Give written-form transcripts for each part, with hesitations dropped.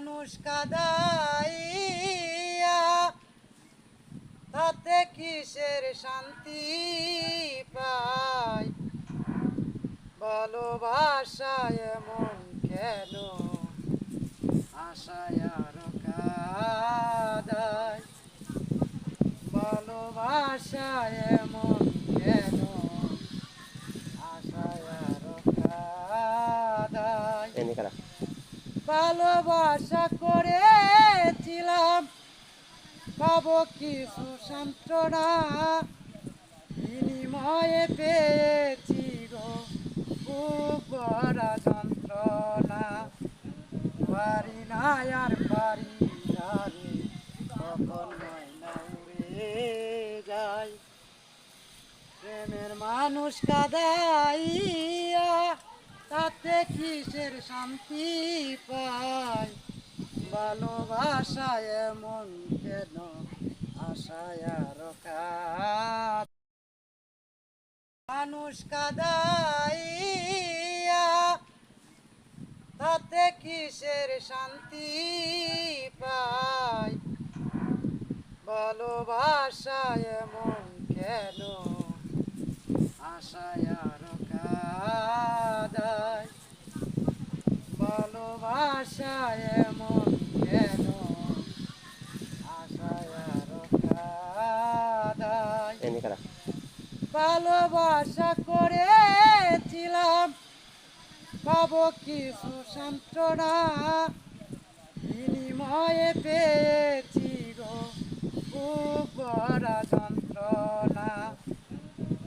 মানুষ কাদাইয়া তাতে কিসের শান্তি পায়? ভালোবাসায় এমন কেন আশায় আরো কাদায়? ভালোবাসায় এমন কেন আশায় আরো কাদায়? ভালোবাসা করেছিলাম পাবো কিছু সান্ত্বনা, বিনিময়ে পেয়েছি গো খুব বড় যন্ত্রণা। পারি না আর পারি না রে, কখন ময়না উড়ে যায়। প্রেমের মানুষ কাদাইয়া তাতে কিসের শান্তি পায়? ভালোবাসায় এমন কেন আশায় আরো কাদায়? মানুষ কাদাইয়া তাতে কিসের শান্তি পায়? ভালোবাসায় এমন কেন আশায় আরো কাদায়? ভালোবাসায় এমন কেন আশায় আরো কাদায়? ভালোবাসা করেছিলাম পাবো কিছু সান্ত্বনা, বিনিময়ে পেয়েছি গো খুব বড় যন্ত্রণা।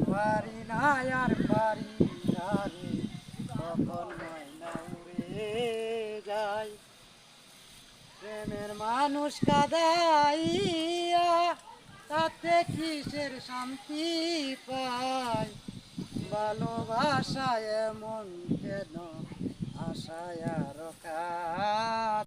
পারি না আর পারি না রে, কখন ময়না উড়ে যায়। প্রেমের মানুষ কাদাইয়া তাতে কিসের শান্তি পায়? ভালোবাসায় এমন কেন আশায় আরো কাদায়?